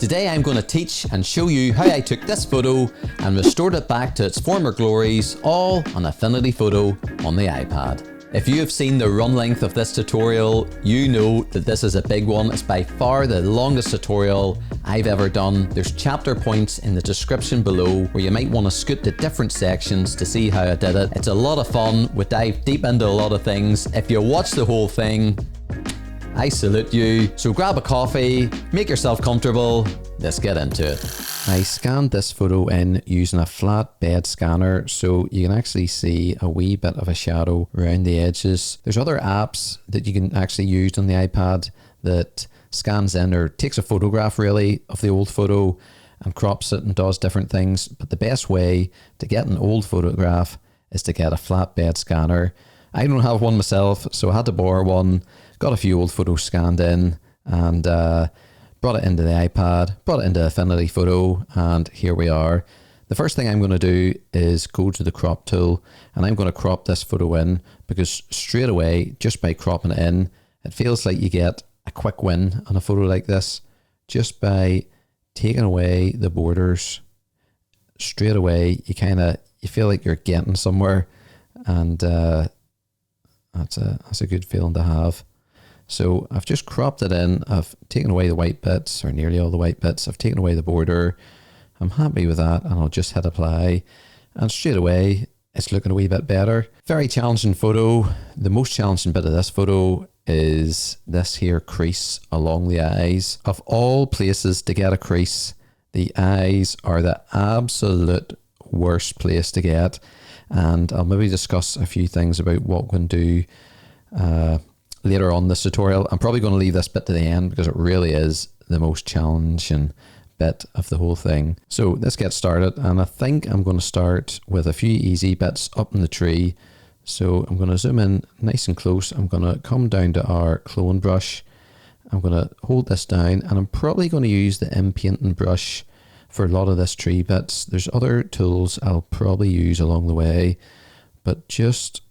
Today I'm going to teach and show you how I took this photo and restored it back to its former glories, all on Affinity Photo on the iPad. If you have seen the run length of this tutorial, you know that this is a big one. It's by far the longest tutorial I've ever done. There's chapter points in the description below where you might want to scoot to different sections to see how I did it. It's a lot of fun. We dive deep into a lot of things. If you watch the whole thing, I salute you. So grab a coffee, make yourself comfortable. Let's get into it. I scanned this photo in using a flat bed scanner, so you can actually see a wee bit of a shadow around the edges. There's other apps that you can actually use on the iPad that scans in or takes a photograph really of the old photo and crops it and does different things. But the best way to get an old photograph is to get a flat bed scanner. I don't have one myself, so I had to borrow one, got a few old photos scanned in and brought it into the iPad, brought it into Affinity Photo, and here we are. The first thing I'm going to do is go to the crop tool, and I'm going to crop this photo in because straight away, just by cropping it in, it feels like you get a quick win on a photo like this. Just by taking away the borders, straight away, you feel like you're getting somewhere, and that's a good feeling to have. So I've just cropped it in, I've taken away the white bits, or nearly all the white bits, I've taken away the border, I'm happy with that, and I'll just hit apply, and straight away it's looking a wee bit better. Very challenging photo. The most challenging bit of this photo is this here crease along the eyes. Of all places to get a crease, the eyes are the absolute worst place to get, and I'll maybe discuss a few things about what we can do later on this tutorial. I'm probably going to leave this bit to the end because it really is the most challenging bit of the whole thing. So let's get started, and I think I'm going to start with a few easy bits up in the tree. So I'm going to zoom in nice and close. I'm going to come down to our clone brush. I'm going to hold this down, and I'm probably going to use the InPainting brush for a lot of this tree bits. There's other tools I'll probably use along the way, but just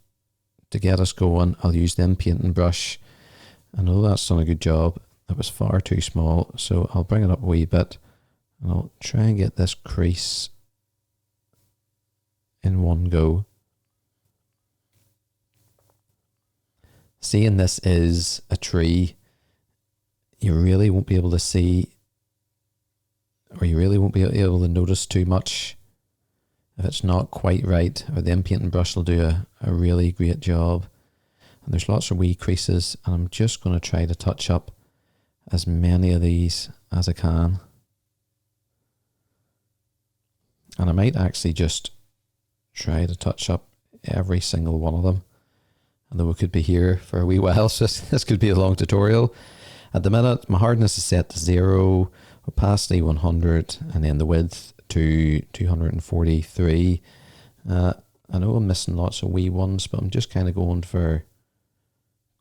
to get us going, I'll use the InPainting brush. I know that's done a good job. It was far too small, so I'll bring it up a wee bit, and I'll try and get this crease in one go. Seeing this is a tree, you really won't be able to see, or you really won't be able to notice too much if it's not quite right, or the InPainting brush will do a really great job. And there's lots of wee creases, and I'm just going to try to touch up as many of these as I can. And I might actually just try to touch up every single one of them. Although we could be here for a wee while, so this could be a long tutorial. At the minute, my hardness is set to 0, opacity 100, and then the width to 243. I know I'm missing lots of wee ones, but I'm just kind of going for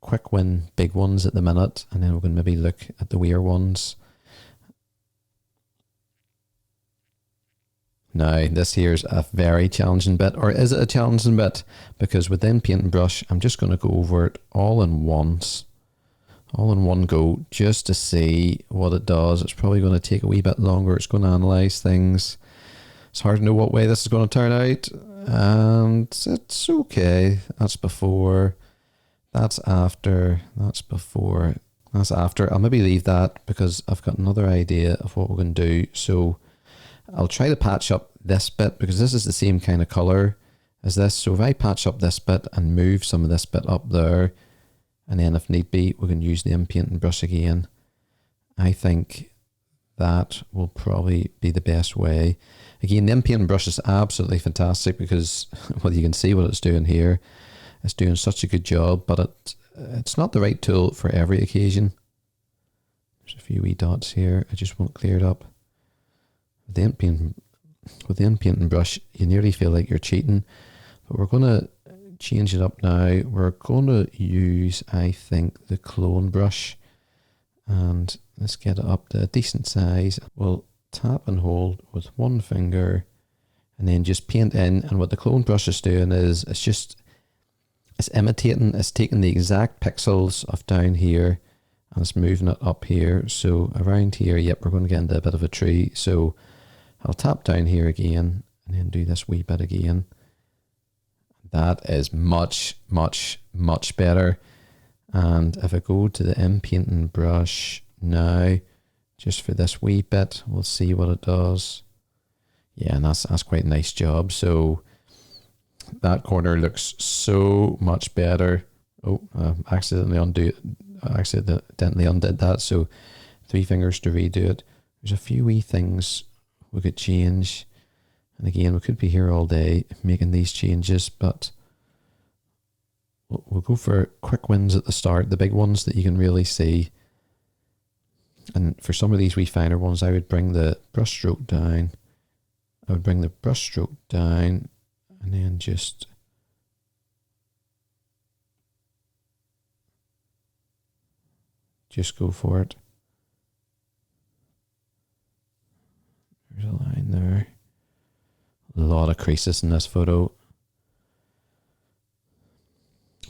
quick win big ones at the minute, and then we can maybe look at the weird ones. Now this here's a very challenging bit, or is it a challenging bit? Because with the InPainting brush, I'm just going to go over it all in once, all in one go, just to see what it does. It's probably going to take a wee bit longer. It's going to analyze things. It's hard to know what way this is going to turn out, and it's okay. That's before, that's after, that's before, that's after. I'll maybe leave that because I've got another idea of what we're going to do. So I'll try to patch up this bit because this is the same kind of color as this. So if I patch up this bit and move some of this bit up there, and then if need be, we can use the InPainting brush again, I think that will probably be the best way. Again, the InPainting brush is absolutely fantastic because, well, you can see what it's doing here. It's doing such a good job, but it's not the right tool for every occasion. There's a few wee dots here. I just want cleared up. With the InPainting brush, you nearly feel like you're cheating, but we're going to change it up now. We're going to use, I think, the clone brush, and let's get it up to a decent size. We'll tap and hold with one finger and then just paint in, and what the clone brush is doing is it's imitating, it's taking the exact pixels of down here and it's moving it up here. So around here, yep, we're going to get into a bit of a tree. So I'll tap down here again and then do this wee bit again. That is much, much, much better. And if I go to the InPainting brush now, just for this wee bit, we'll see what it does. Yeah, and that's quite a nice job. So that corner looks so much better. Oh, accidentally undid that. So 3 fingers to redo it. There's a few wee things we could change. And again, we could be here all day making these changes, but we'll go for quick wins at the start, the big ones that you can really see. And for some of these wee finer ones, I would bring the brush stroke down. I would bring the brush stroke down and then just go for it. There's a line there. A lot of creases in this photo.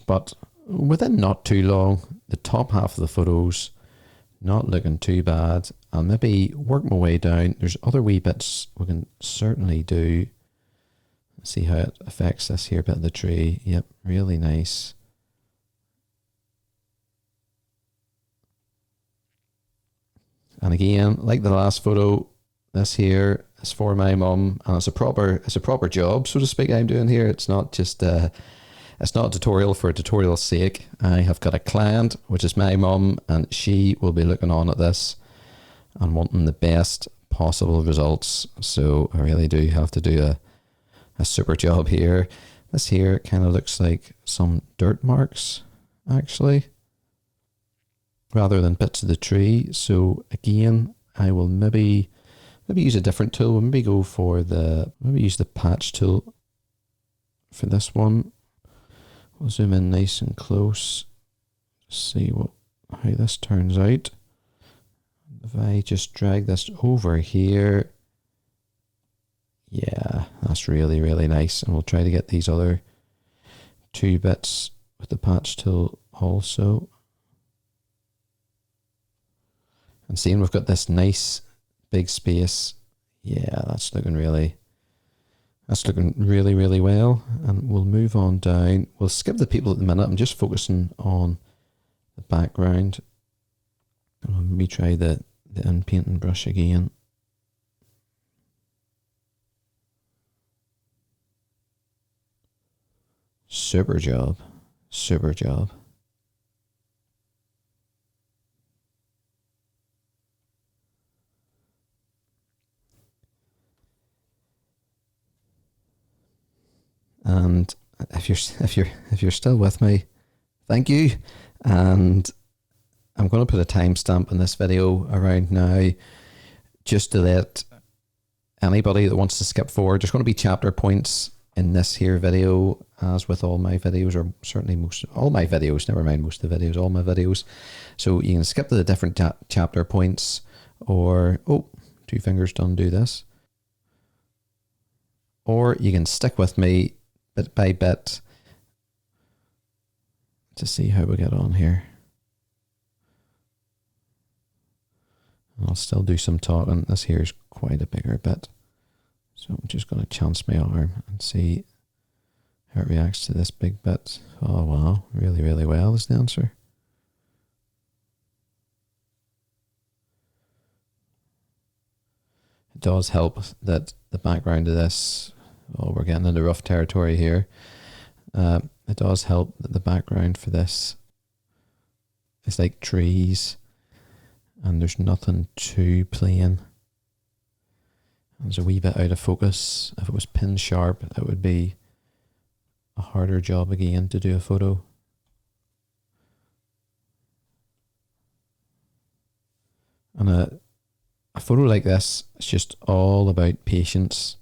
But within not too long, the top half of the photo's not looking too bad. I'll maybe work my way down. There's other wee bits we can certainly do. Let's see how it affects this here bit of the tree. Yep, really nice. And again, like the last photo, this here is for my mum, and it's a proper job, so to speak, I'm doing here. It's not just it's not a tutorial for a tutorial's sake. I have got a client, which is my mum, and she will be looking on at this and wanting the best possible results. So I really do have to do a super job here. This here kind of looks like some dirt marks, actually, rather than bits of the tree. So again, I will maybe use a different tool. We'll maybe go for maybe use the patch tool for this one. We'll zoom in nice and close, see how this turns out. If I just drag this over here, yeah, that's really, really nice. And we'll try to get these other 2 bits with the patch tool also. And seeing we've got this nice big space, yeah, that's looking really well. And we'll move on down. We'll skip the people at the minute. I'm just focusing on the background. And we'll maybe try the InPainting brush again. Super job. Super job. And if you're still with me, thank you. And I'm going to put a timestamp in this video around now, just to let anybody that wants to skip forward. There's going to be chapter points in this here video, as with all my videos, or certainly all my videos. Never mind most of the videos, all my videos. So you can skip to the different chapter points, or 2 fingers to undo this, or you can stick with me bit by bit to see how we get on here. And I'll still do some talking. This here is quite a bigger bit, so I'm just going to chance my arm and see how it reacts to this big bit. Oh wow, really, really well is the answer. It does help that the background of this, we're getting into rough territory here. It does help that the background for this is like trees, and there's nothing too plain. There's a wee bit out of focus. If it was pin sharp, it would be a harder job again to do a photo. And a photo like this is just all about patience.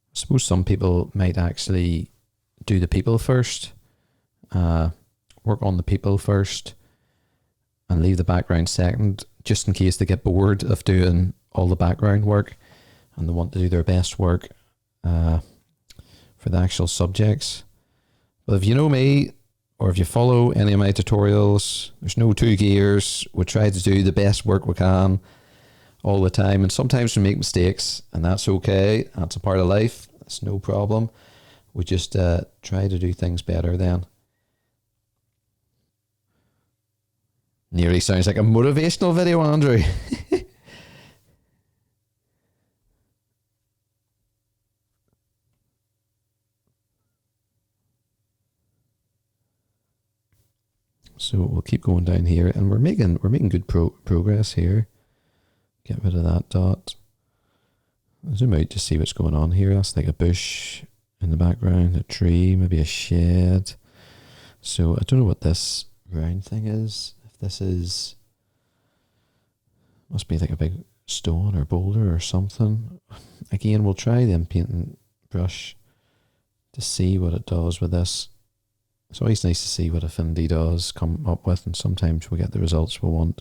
I suppose some people might actually do the people first, work on the people first, and leave the background second, just in case they get bored of doing all the background work and they want to do their best work for the actual subjects. But if you know me, or if you follow any of my tutorials, there's no two gears. We try to do the best work we can all the time, and sometimes we make mistakes, and that's okay. That's a part of life. That's no problem. We just try to do things better then. Nearly sounds like a motivational video, Andrew. So we'll keep going down here, and we're making good progress here. Get rid of that dot. Zoom out to see what's going on here. That's like a bush in the background, a tree, maybe a shed. So I don't know what this round thing is. If this is, must be like a big stone or boulder or something. Again, we'll try the InPainting brush to see what it does with this. It's always nice to see what Affinity does come up with, and sometimes we get the results we want,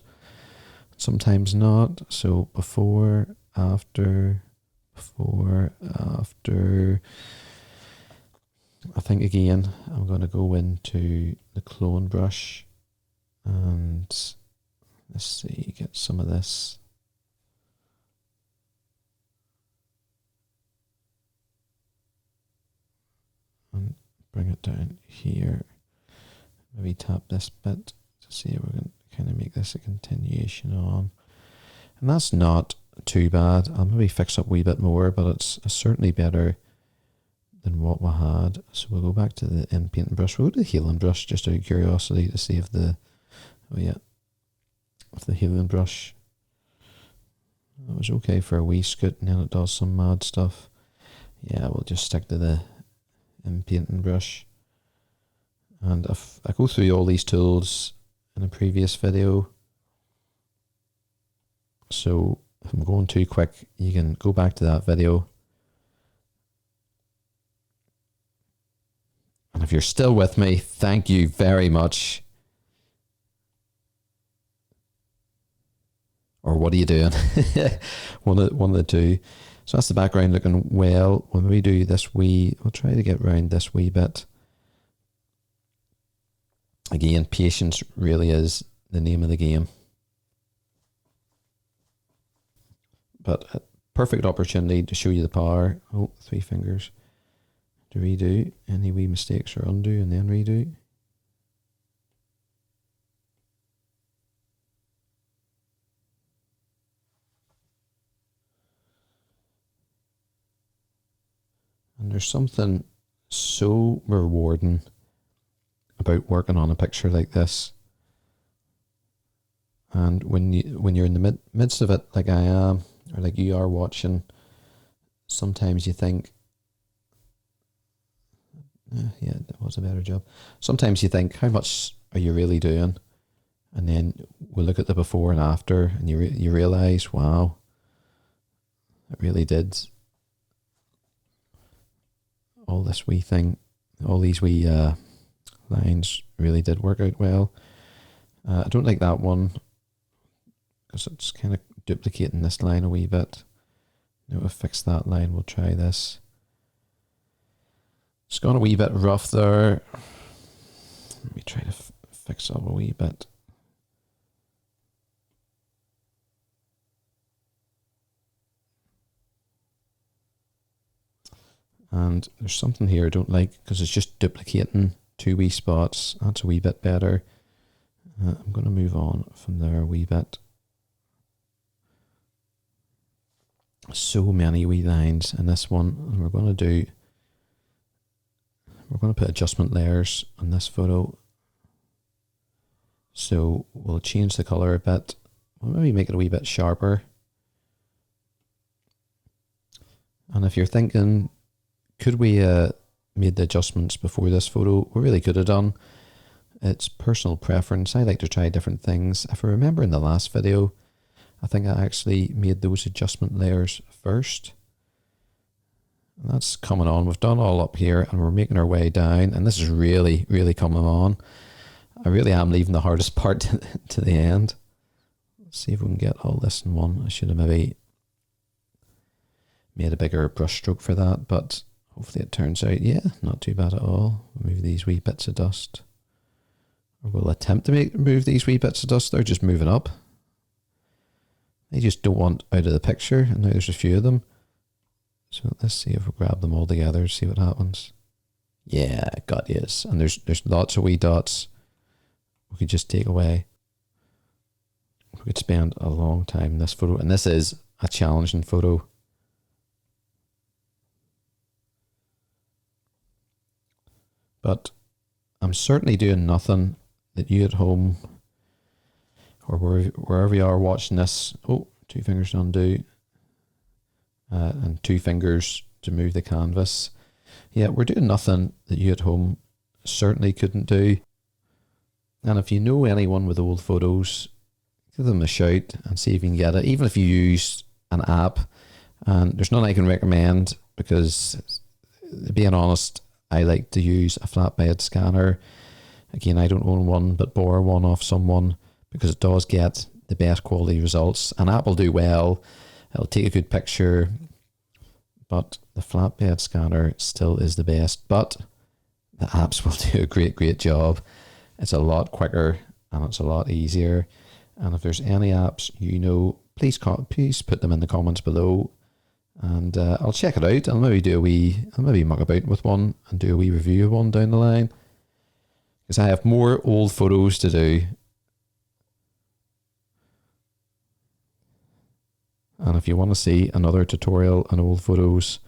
sometimes not. So before, after, I think again I'm going to go into the clone brush and let's see, get some of this. And bring it down here. Maybe tap this bit to see if we're going to kind of make this a continuation on. And that's not too bad. I'll maybe fix up a wee bit more, but it's certainly better than what we had. So we'll go back to the InPainting brush. We'll go to the healing brush just out of curiosity to see if the, if the healing brush, that was okay for a wee scoot, and then it does some mad stuff. Yeah, we'll just stick to the InPainting brush. And if I go through all these tools in a previous video, so if I'm going too quick, you can go back to that video. And if you're still with me, thank you very much. Or what are you doing? one of the two. So that's the background looking well. When we do this we'll try to get around this wee bit. Again, patience really is the name of the game. But a perfect opportunity to show you the power. Oh, 3 fingers. To redo any wee mistakes or undo and then redo. And there's something so rewarding about working on a picture like this. And when you're in the midst of it, like I am, or like you are watching, sometimes you think, yeah, that was a better job. Sometimes you think, how much are you really doing? And then we look at the before and after, and you realize, wow, it really did. All this wee thing, all these wee lines really did work out well. I don't like that one because it's kind of duplicating this line a wee bit. Now we'll fix that line, we'll try this. It's gone a wee bit rough there. Let me try to fix up a wee bit. And there's something here I don't like because it's just duplicating 2 wee spots. That's a wee bit better. I'm going to move on from there a wee bit. So many wee lines in this one, and we're going to put adjustment layers on this photo. So we'll change the color a bit. We'll maybe make it a wee bit sharper. And if you're thinking, could we made the adjustments before this photo? We really could have done. It's personal preference. I like to try different things. If I remember in the last video, I think I actually made those adjustment layers first. And that's coming on. We've done all up here and we're making our way down, and this is really, really coming on. I really am leaving the hardest part to the end. Let's see if we can get all this in one. I should have maybe made a bigger brush stroke for that, but Hopefully it turns out, yeah, not too bad at all. Remove these wee bits of dust. Or we'll attempt to remove these wee bits of dust. They're just moving up. They just don't want out of the picture, and now there's a few of them. So let's see if we grab them all together, see what happens. Yeah, got yes. And there's lots of wee dots we could just take away. We could spend a long time in this photo, and this is a challenging photo. But I'm certainly doing nothing that you at home or wherever you are watching this, oh, 2 fingers to undo, and 2 fingers to move the canvas. Yeah, we're doing nothing that you at home certainly couldn't do. And if you know anyone with old photos, give them a shout and see if you can get it. Even if you use an app, and there's none I can recommend because, being honest, I like to use a flatbed scanner. Again, I don't own one, but borrow one off someone because it does get the best quality results. An app will do well. It'll take a good picture, but the flatbed scanner still is the best. But the apps will do a great job. It's a lot quicker and it's a lot easier. And if there's any apps you know, please put them in the comments below, and I'll check it out. I'll maybe muck about with one and do a wee review of one down the line, because I have more old photos to do. And if you want to see another tutorial on old photos,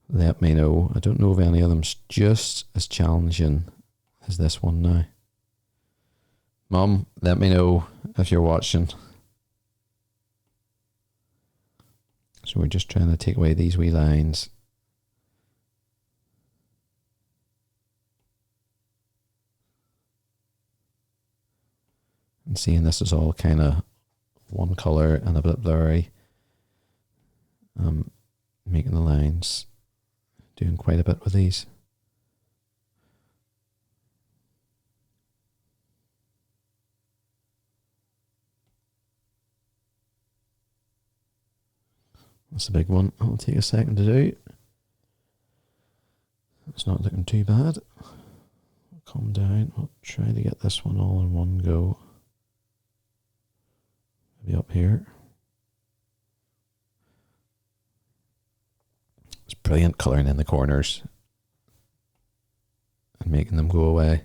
let me know. I don't know if any of them's just as challenging as this one now. Mum, let me know if you're watching. So we're just trying to take away these wee lines. And seeing this is all kind of one colour and a bit blurry. Making the lines, doing quite a bit with these. That's a big one. It'll take a second to do. It's not looking too bad. Calm down. I'll try to get this one all in one go. Maybe up here. It's brilliant colouring in the corners and making them go away.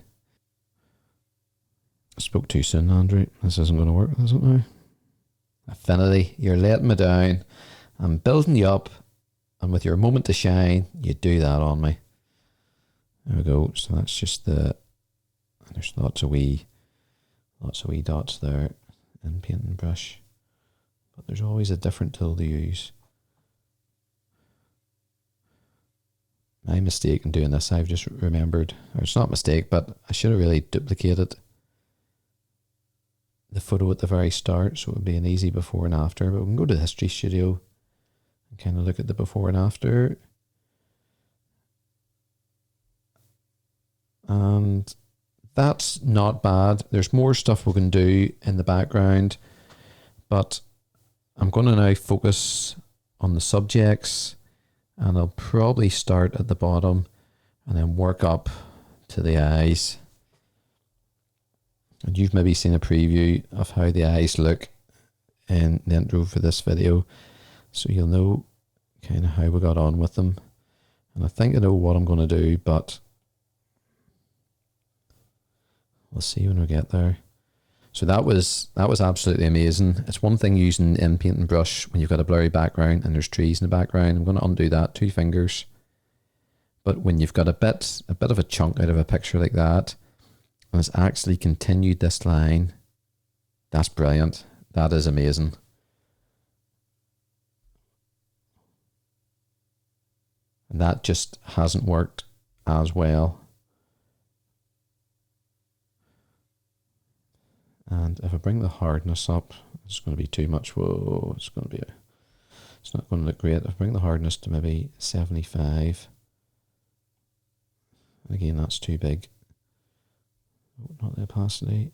I spoke too soon, Andrew. This isn't going to work, is it now? Affinity, you're letting me down. I'm building you up, and with your moment to shine, you do that on me. There we go. So that's just there's lots of wee dots there in painting brush, but there's always a different tool to use. My mistake in doing this, I've just remembered, or it's not a mistake, but I should have really duplicated the photo at the very start, so it would be an easy before and after. But we can go to the History Studio and kind of look at the before and after. And that's not bad. There's more stuff we can do in the background, but I'm going to now focus on the subjects, and I'll probably start at the bottom and then work up to the eyes. And you've maybe seen a preview of how the eyes look in the intro for this video, so you'll know kind of how we got on with them. And I think I know what I'm going to do, but we'll see when we get there. So that was absolutely amazing. It's one thing using InPainting brush when you've got a blurry background and there's trees in the background. I'm going to undo that, 2 fingers. But when you've got a bit of a chunk out of a picture like that, and it's actually continued this line, that's brilliant. That is amazing. And that just hasn't worked as well. And if I bring the hardness up, it's going to be too much. Whoa, it's not going to look great. If I bring the hardness to maybe 75, and again, that's too big. Not the opacity.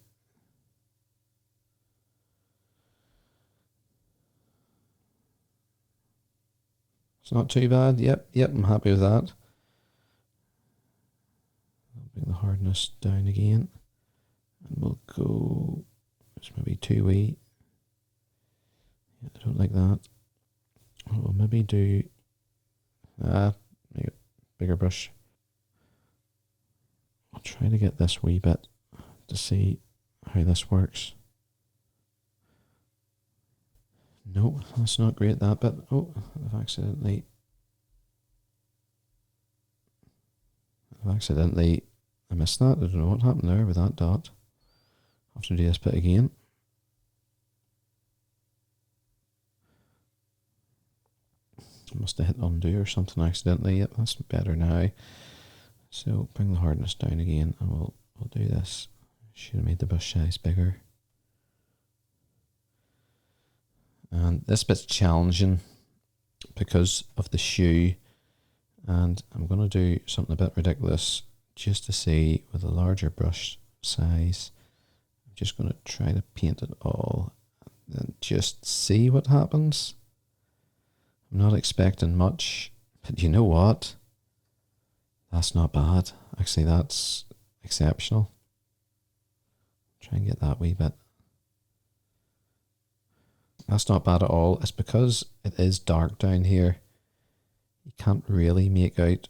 It's not too bad. Yep, I'm happy with that. Bring the hardness down again. And we'll go, it's maybe too wee. Yeah, I don't like that. We'll maybe do, make a bigger brush. I'll try to get this wee bit to see how this works. No, that's not great, that bit. Oh, I missed that. I don't know what happened there with that dot. I'll have to do this bit again. I must have hit undo or something accidentally. Yep, that's better now. So bring the hardness down again, and we'll do this. Should have made the brush size bigger. And this bit's challenging because of the shoe, and I'm going to do something a bit ridiculous just to see with a larger brush size. I'm just going to try to paint it all and just see what happens. I'm not expecting much, but you know what? That's not bad. Actually, that's exceptional. Try and get that wee bit. That's not bad at all. It's because it is dark down here. You can't really make out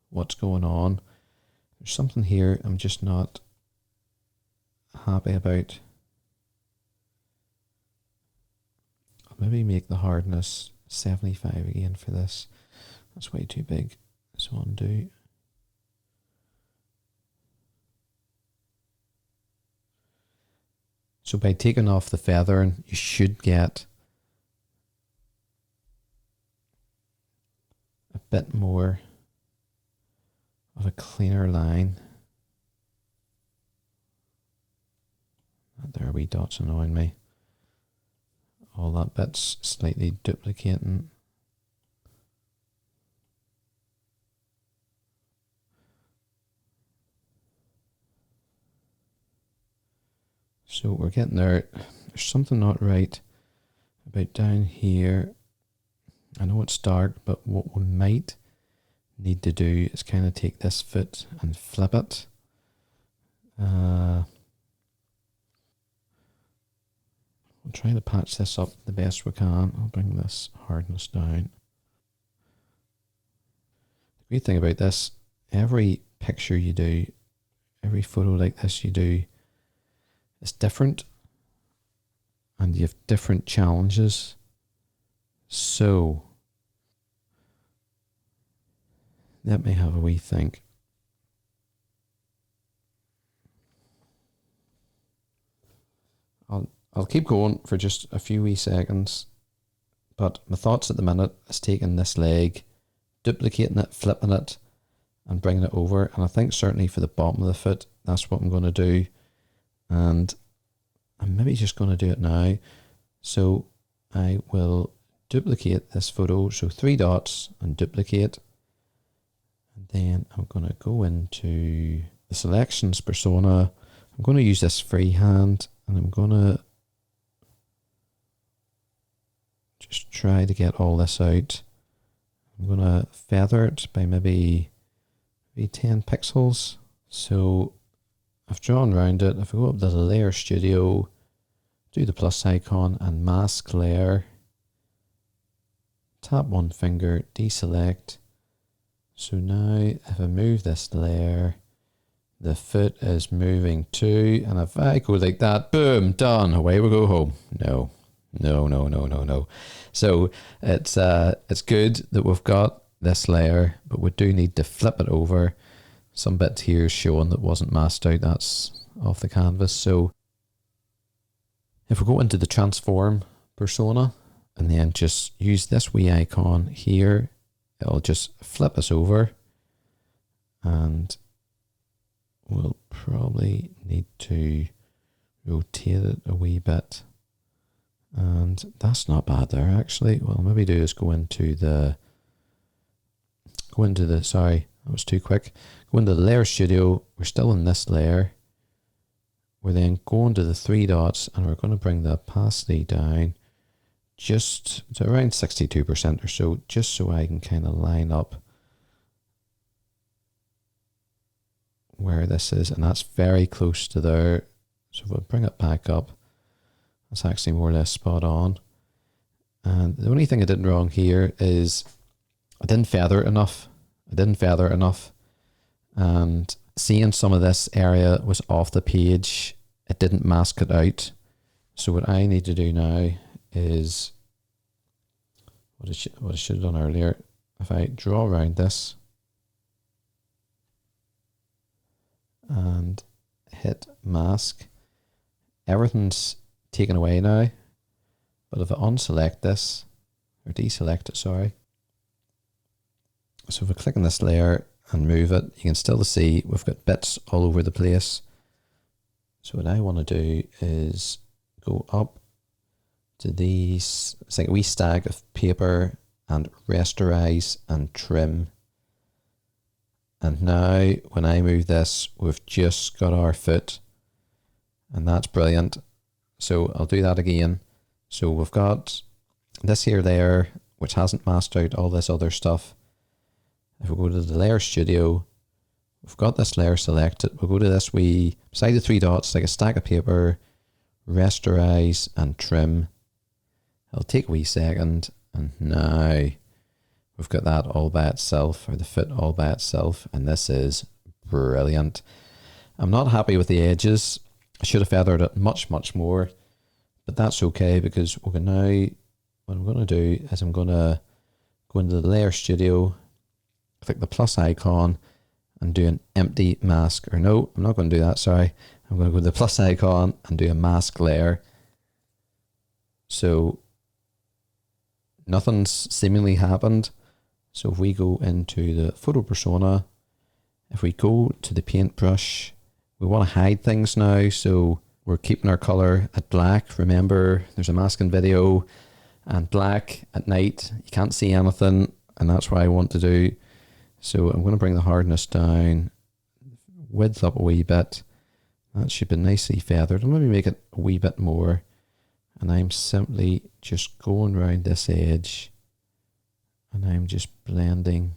what's going on. There's something here I'm just not happy about. I'll maybe make the hardness 75 again for this. That's way too big. So undo. So by taking off the feathering, you should get a bit more of a cleaner line. There are wee dots annoying me. All that bit's slightly duplicating. So we're getting there. There's something not right about down here. I know it's dark, but what we might need to do is kind of take this foot and flip it. We'll try to patch this up the best we can. I'll bring this hardness down. The great thing about this, every picture you do, every photo like this you do, is different, and you have different challenges. So let me have a wee think. I'll keep going for just a few wee seconds, but my thoughts at the minute is taking this leg, duplicating it, flipping it, and bringing it over. And I think certainly for the bottom of the foot, that's what I'm going to do. And I'm maybe just going to do it now. So I will duplicate this photo. So 3 dots and duplicate. And then I'm going to go into the selections persona. I'm going to use this freehand, and I'm going to just try to get all this out. I'm going to feather it by maybe 10 pixels. So I've drawn around it. If I go up to the layer studio, do the plus icon and mask layer, tap one finger, deselect. So now if I move this layer, the foot is moving too, and if I go like that, boom, done, away we go home. No. So it's good that we've got this layer, but we do need to flip it over. Some bit here is showing that wasn't masked out, that's off the canvas. So if we go into the transform persona and then just use this wee icon here, it'll just flip us over, and we'll probably need to rotate it a wee bit. And that's not bad there actually. What I'll maybe do is go into the, sorry, that was too quick. Go into the layer studio, we're still in this layer. We're then going to the 3 dots, and we're going to bring the opacity down just to around 62% or so, just so I can kind of line up this is, and that's very close to there. So if we'll bring it back up, that's actually more or less spot on. And the only thing I did wrong here is I didn't feather it enough. And seeing some of this area was off the page, it didn't mask it out. So what I need to do now is what I should have done earlier. If I draw around this and hit mask, everything's taken away now. But if I unselect this, or deselect it, sorry. So if I click on this layer and move it, you can still see we've got bits all over the place. So what I want to do is go up to these, it's like a wee stack of paper, and rasterize and trim. And now when I move this, we've just got our foot, and that's brilliant. So I'll do that again. So we've got this here layer, which hasn't masked out all this other stuff. If we go to the layer studio, we've got this layer selected. We'll go to this wee, beside the 3 dots, like a stack of paper, rasterize and trim. It'll take a wee second, and now we've got that all by itself, or the foot all by itself, and this is brilliant. I'm not happy with the edges. I should have feathered it much, much more. But that's okay, because we're now, what I'm going to do is I'm going to go into the layer studio, click the plus icon, and do an empty mask. Or no, I'm not going to do that, sorry. I'm going to go to the plus icon and do a mask layer. So nothing's seemingly happened. So if we go into the photo persona, if we go to the paintbrush, we want to hide things now. So we're keeping our color at black. Remember, there's a masking video, and black at night, you can't see anything, and that's what I want to do. So I'm going to bring the hardness down, width up a wee bit. That should be nicely feathered. I'll maybe make it a wee bit more, and I'm simply just going around this edge, and I'm just blending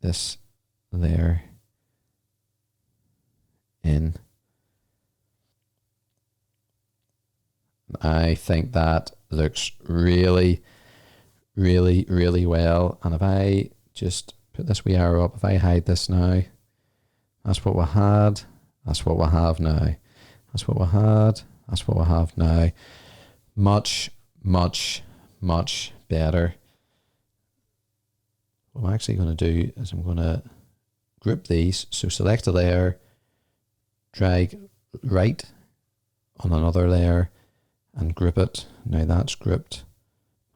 this layer in. I think that looks really, really, really well. And if I just put this wee arrow up, if I hide this now, that's what we had, that's what we have now. That's what we had, that's what we have now. Much, much, much better. What I'm actually going to do is I'm going to group these. So select a layer, drag right on another layer and group it. Now that's grouped.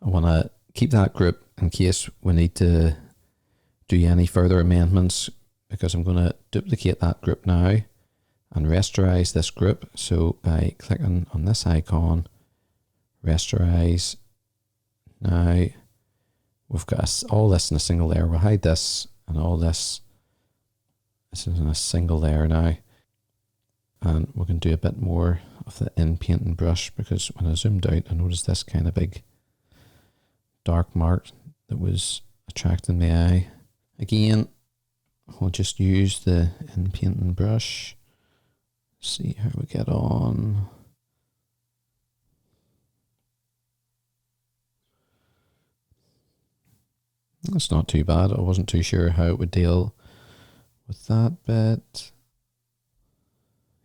I want to keep that group in case we need to do any further amendments, because I'm going to duplicate that group now and rasterize this group. So by clicking on this icon, rasterize. Now we've got all this in a single layer. We'll hide this, and all this is in a single layer now. And we can do a bit more of the InPainting brush, because when I zoomed out, I noticed this kind of big dark mark that was attracting my eye. Again, we'll just use the InPainting brush, see how we get on. That's not too bad. I wasn't too sure how it would deal with that bit.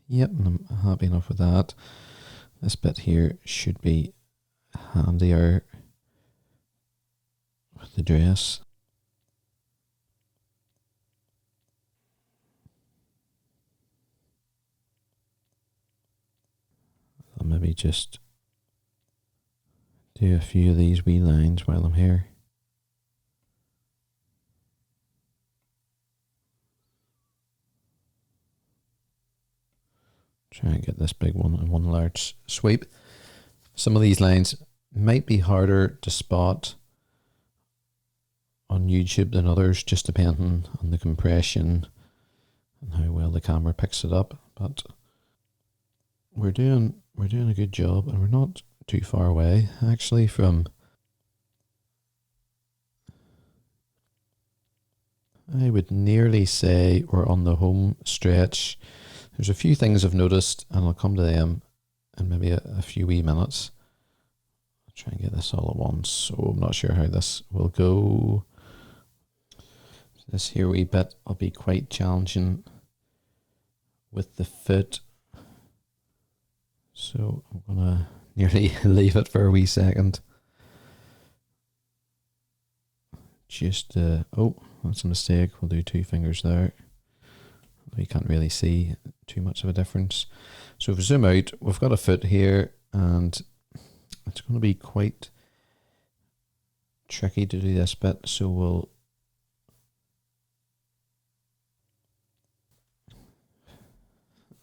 Yep, and I'm happy enough with that. This bit here should be handier with the dress. I'll maybe just do a few of these wee lines while I'm here. Try and get this big one in one large sweep. Some of these lines might be harder to spot on YouTube than others, just depending on the compression and how well the camera picks it up. But we're doing a good job, and we're not too far away actually from I would nearly say we're on the home stretch. There's a few things I've noticed, and I'll come to them in maybe a few wee minutes. I'll try and get this all at once, so I'm not sure how this will go. This here wee bit will be quite challenging with the foot. So I'm gonna nearly leave it for a wee second. Just, oh, that's a mistake. We'll do 2 fingers there. We can't really see too much of a difference. So if we zoom out, we've got a foot here, and it's going to be quite tricky to do this bit. So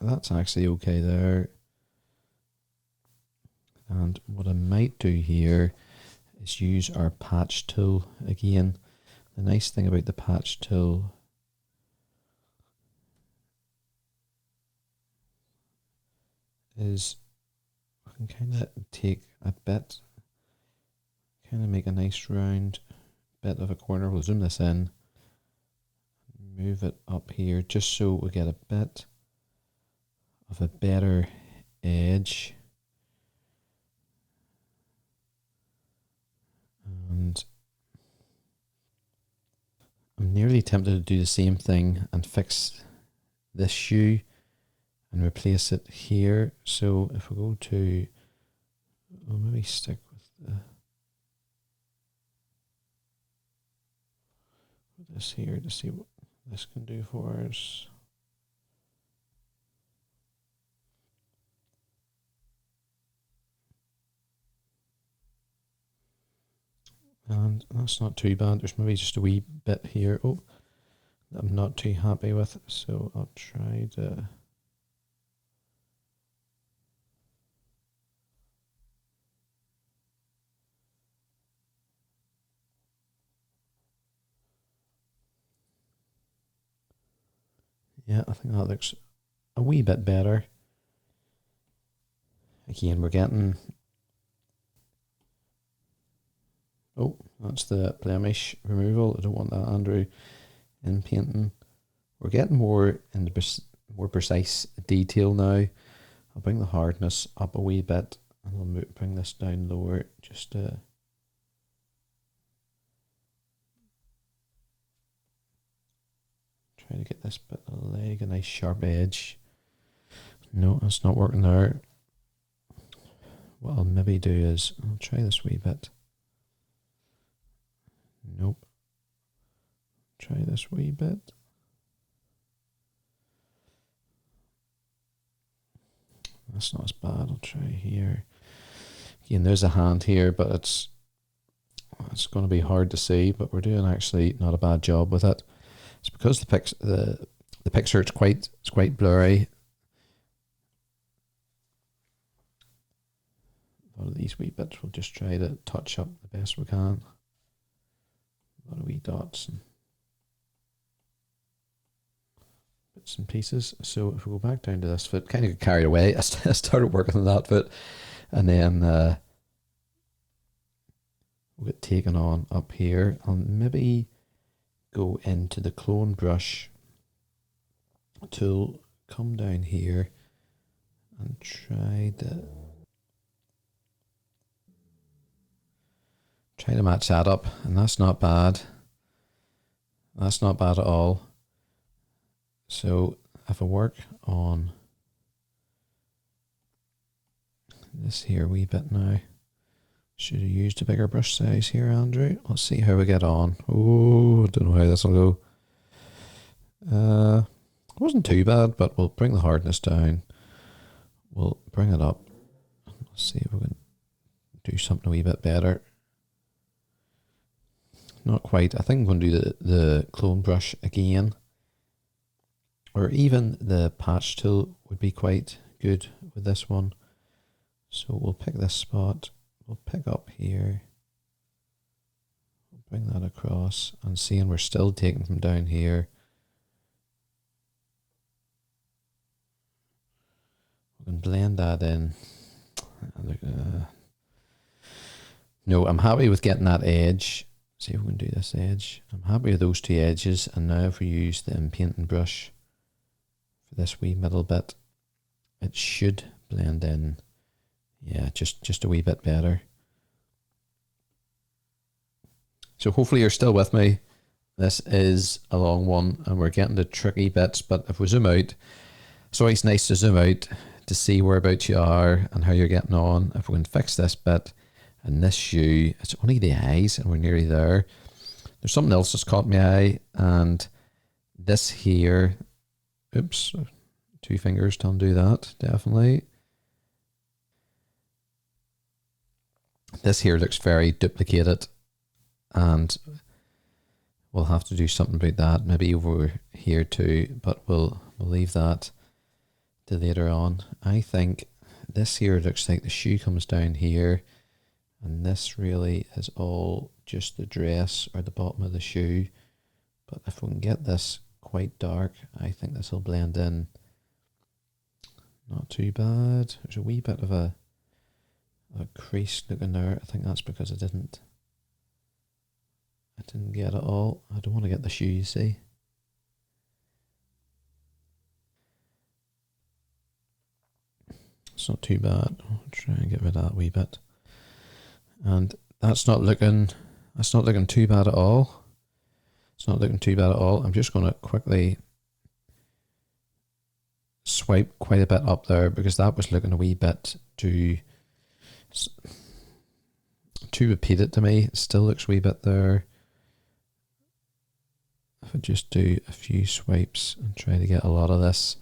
that's actually okay there. And what I might do here is use our patch tool again. The nice thing about the patch tool is I can kind of take a bit, kind of make a nice round bit of a corner. We'll zoom this in, move it up here, just so we get a bit of a better edge. And I'm nearly tempted to do the same thing and fix this shoe and replace it here. So if we go to, I'll maybe stick with this here to see what this can do for us. And that's not too bad. There's maybe just a wee bit here. Oh, that I'm not too happy with. So I'll try to. Yeah, I think that looks a wee bit better. Again, we're getting. Oh, that's the blemish removal. I don't want that, Andrew. InPainting. We're getting more into more precise detail now. I'll bring the hardness up a wee bit, and I'll bring this down lower just to try to get this bit of the leg a nice sharp edge. No, that's not working there. What I'll maybe do is I'll try this wee bit. Nope. Try this wee bit. That's not as bad. I'll try here. Again, there's a hand here, but it's going to be hard to see. But we're doing actually not a bad job with it. It's because the picture it's quite blurry. A lot of these wee bits we'll just try to touch up the best we can. A lot of wee dots and bits and pieces. So if we go back down to this foot, kind of got carried away. I started working on that foot, and then we'll get taken on up here. I'll maybe go into the clone brush tool, come down here, and try to match that up, and that's not bad. That's not bad at all. So if I work on this here wee bit now, should have used a bigger brush size here, Andrew. Let's see how we get on. Oh, I don't know how this will go. It wasn't too bad, but we'll bring the hardness down. We'll bring it up. Let's see if we can do something a wee bit better. Not quite. I think I'm going to do the clone brush again. Or even the patch tool would be quite good with this one. So we'll pick this spot. We'll pick up here. We'll bring that across. And seeing we're still taking from down here. We can blend that in. No, I'm happy with getting that edge. See if we can do this edge. I'm happy with those two edges, and now if we use the InPainting brush for this wee middle bit, it should blend in. Yeah, just a wee bit better. So hopefully you're still with me. This is a long one and we're getting the tricky bits, but if we zoom out, it's always nice to zoom out to see whereabouts you are and how you're getting on. If we can fix this bit and this shoe, it's only the eyes and we're nearly there. There's something else that's caught my eye, and this here, oops, 2 fingers to undo that, definitely. This here looks very duplicated, and we'll have to do something about that, maybe over here too, but we'll leave that to later on. I think this here looks like the shoe comes down here, and this really is all just the dress or the bottom of the shoe. But if we can get this quite dark, I think this will blend in. Not too bad. There's a wee bit of a crease looking there. I think that's because I didn't get it all. I don't want to get the shoe, you see. It's not too bad. I'll try and get rid of that wee bit. And that's not looking too bad at all. It's not looking too bad at all. I'm just going to quickly swipe quite a bit up there because that was looking a wee bit too repeated to me. It still looks a wee bit there. If I just do a few swipes and try to get a lot of this.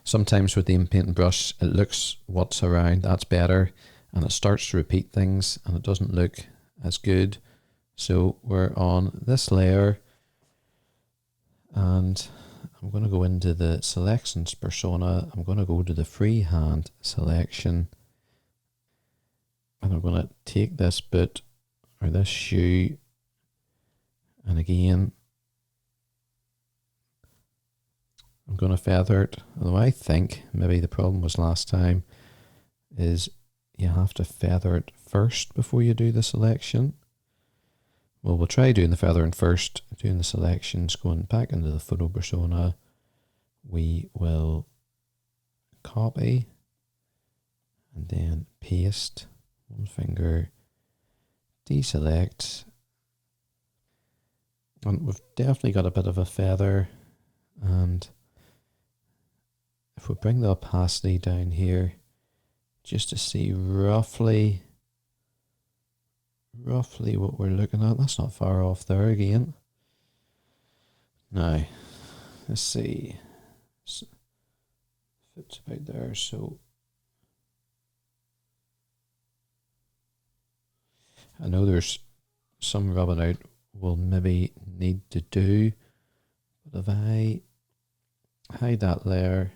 Sometimes with the InPainting brush, it looks what's around, that's better, and it starts to repeat things and it doesn't look as good. So we're on this layer, and I'm going to go into the selections persona. I'm going to go to the freehand selection, and I'm going to take this boot or this shoe, and again I'm going to feather it. Although I think maybe the problem was last time is you have to feather it first before you do the selection. Well, we'll try doing the feathering first, doing the selections, going back into the photo persona. We will copy and then paste, one finger, deselect. And we've definitely got a bit of a feather, and if we bring the opacity down here, just to see roughly what we're looking at. That's not far off there again. Now, let's see. Fits about there, so I know there's some rubbing out we'll maybe need to do, but if I hide that layer,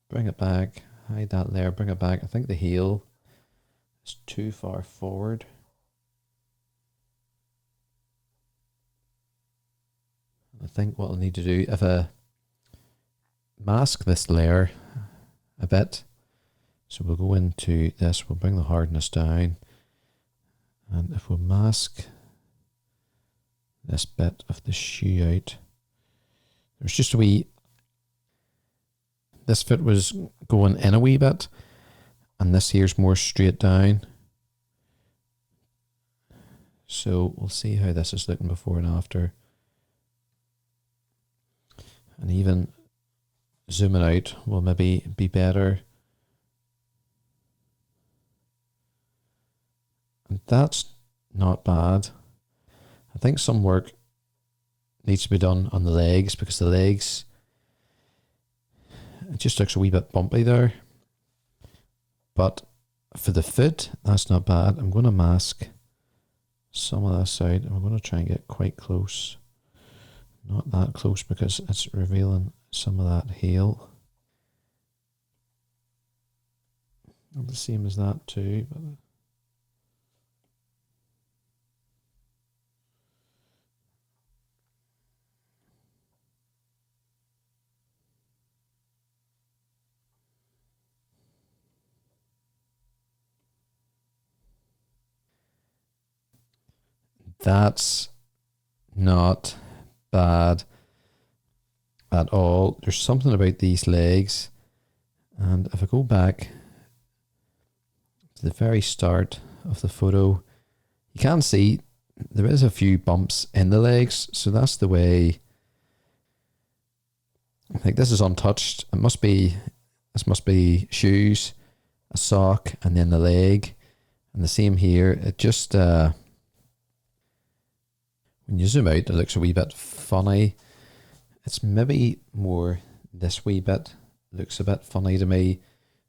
bring it back, hide that layer, bring it back. I think the heel is too far forward. I think what I'll need to do, if I mask this layer a bit, so we'll go into this, we'll bring the hardness down, and if we mask this bit of the shoe out, there's just a wee, this foot was going in a wee bit, and this here's more straight down. So we'll see how this is looking before and after. And even zooming out will maybe be better. And that's not bad. I think some work needs to be done on the legs, because the legs, it just looks a wee bit bumpy there. But for the foot, that's not bad. I'm going to mask some of this out, and I'm going to try and get quite close. Not that close because it's revealing some of that heel. Not the same as that too, but That's not bad at all. There's something about these legs, and if I go back to the very start of the photo, you can see there is a few bumps in the legs, so that's the way. Like, this is untouched. This must be shoes, a sock, and then the leg. And the same here. It just when you zoom out, it looks a wee bit funny. It's maybe more this wee bit looks a bit funny to me.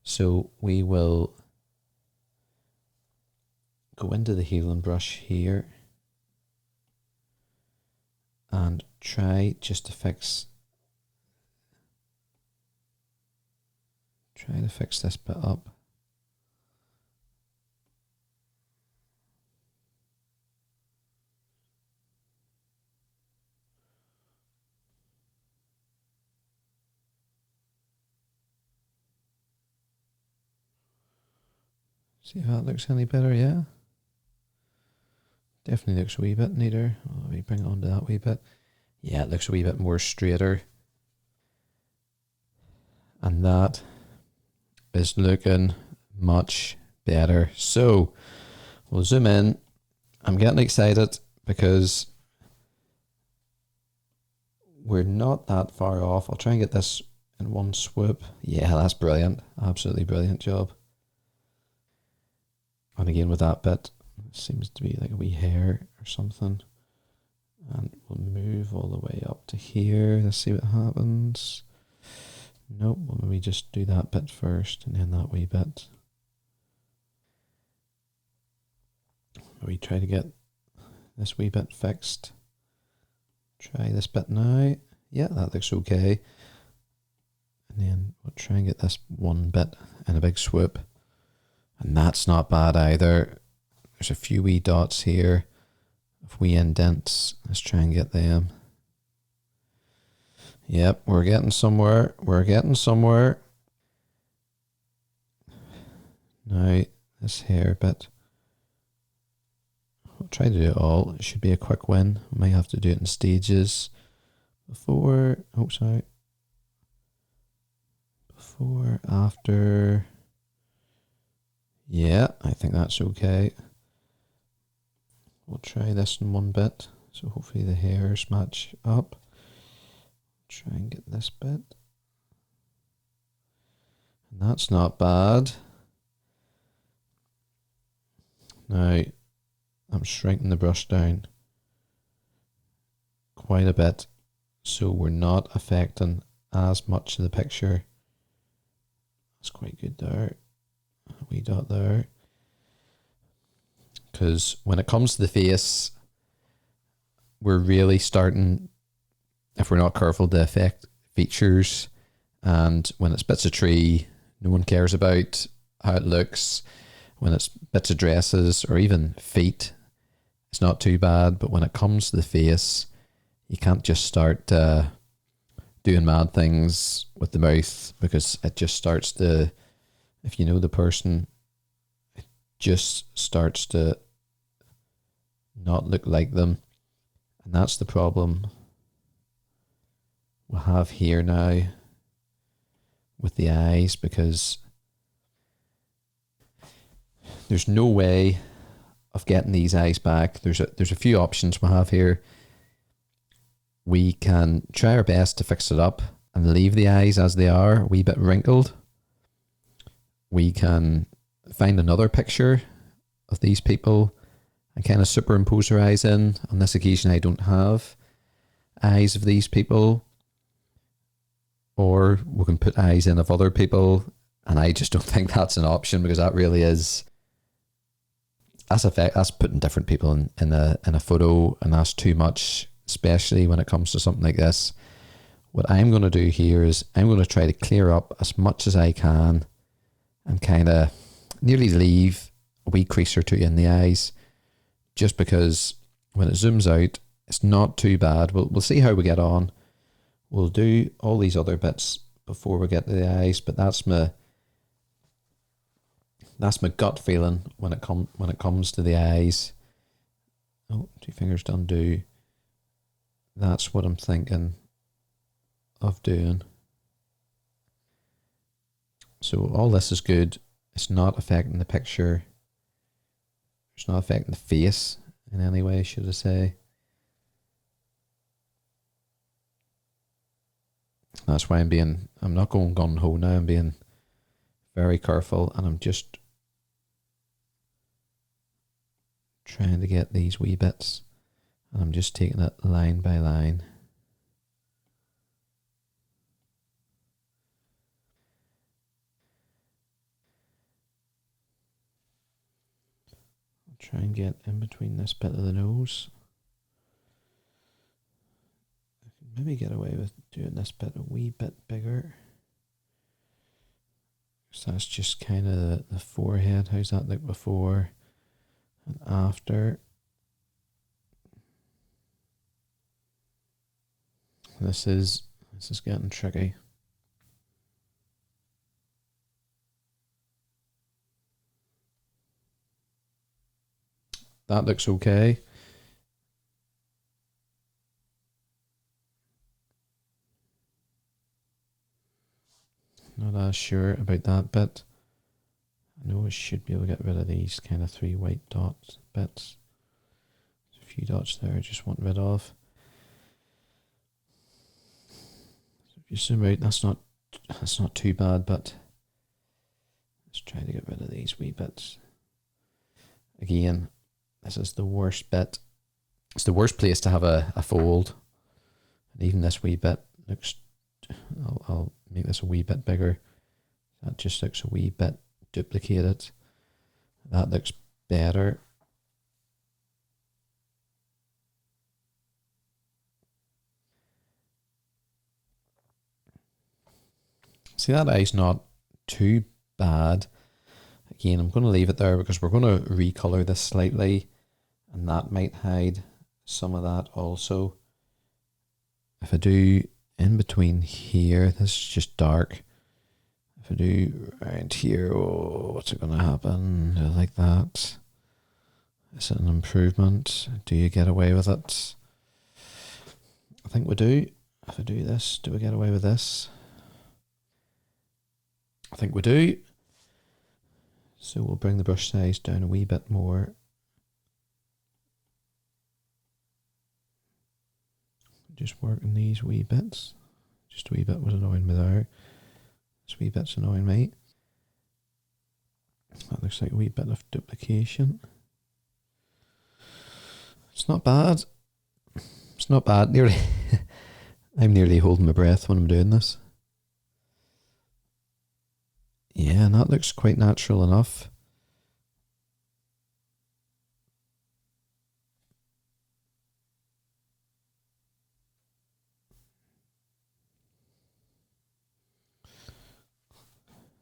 So we will go into the healing brush here and try just to fix this bit up. See if that looks any better, yeah? Definitely looks a wee bit neater. Let me bring it onto that wee bit. Yeah, it looks a wee bit more straighter. And that is looking much better. So we'll zoom in. I'm getting excited because we're not that far off. I'll try and get this in one swoop. Yeah, that's brilliant. Absolutely brilliant job. And again with that bit, it seems to be like a wee hair or something. And we'll move all the way up to here. Let's see what happens. Nope, well, maybe just do that bit first and then that wee bit. We try to get this wee bit fixed. Try this bit now. Yeah, that looks okay. And then we'll try and get this one bit in a big swoop. And that's not bad either. There's a few wee dots here of wee indents. Let's try and get them. Yep, we're getting somewhere. We're getting somewhere. Now, this hair bit. I'll try to do it all. It should be a quick win. I might have to do it in stages. Before, after. Yeah, I think that's okay. We'll try this in one bit. So hopefully the hairs match up. Try and get this bit. And that's not bad. Now, I'm shrinking the brush down quite a bit, so we're not affecting as much of the picture. That's quite good there. A wee dot there. Because when it comes to the face, we're really starting, if we're not careful, to affect features. And when it's bits of tree, no one cares about how it looks. When it's bits of dresses or even feet, it's not too bad. But when it comes to the face, you can't just start doing mad things with the mouth, because it just starts to, if you know the person, it just starts to not look like them. And that's the problem we'll have here now with the eyes, because there's no way of getting these eyes back. There's a few options we have here. We can try our best to fix it up and leave the eyes as they are, a wee bit wrinkled. We can find another picture of these people and kind of superimpose their eyes in. On this occasion, I don't have eyes of these people. Or we can put eyes in of other people, and I just don't think that's an option, because that really is, that's putting different people in a photo, and that's too much, especially when it comes to something like this. What I'm going to do here is I'm going to try to clear up as much as I can and kind of nearly leave a wee crease or two in the eyes, just because when it zooms out, it's not too bad. We'll see how we get on. We'll do all these other bits before we get to the eyes, but that's my gut feeling when it comes to the eyes. oh, 2 fingers to undo. That's what I'm thinking of doing. So all this is good. It's not affecting the picture. It's not affecting the face in any way, should I say. That's why I'm not going gung-ho now. I'm being very careful, and I'm just trying to get these wee bits, and I'm just taking it line by line. I'll try and get in between this bit of the nose. I can maybe get away with doing this bit a wee bit bigger. So that's just kind of the forehead. How's that look before and after? This is getting tricky. That looks okay. Not as sure about that bit. I know I should be able to get rid of these kind of 3 white dots bits. There's a few dots there I just want rid of. So if you zoom out, that's not too bad, but let's try to get rid of these wee bits. Again, this is the worst bit. It's the worst place to have a fold. And even this wee bit looks, I'll make this a wee bit bigger. That just looks a wee bit duplicated. That looks better. See, that eye's not too bad. Again, I'm going to leave it there because we're going to recolor this slightly, and that might hide some of that also. If I do in between here, this is just dark. If I do around here, oh, what's it going to happen? Do I like that? Is it an improvement? Do you get away with it? I think we do. If I do this, do we get away with this? I think we do. So we'll bring the brush size down a wee bit more. Just working these wee bits. Just a wee bit was annoying me there. This wee bit's annoying me. That looks like a wee bit of duplication. It's not bad. It's not bad. Nearly I'm nearly holding my breath when I'm doing this. Yeah, and that looks quite natural enough.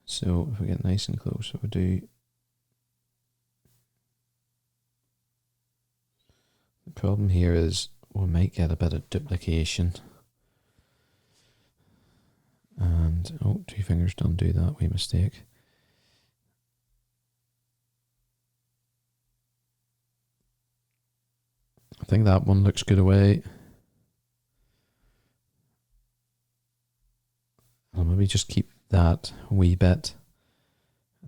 So if we get nice and close, what we do. The problem here is we might get a bit of duplication. And, oh, 2 fingers don't do that, wee mistake. I think that one looks good away. I'll maybe just keep that wee bit.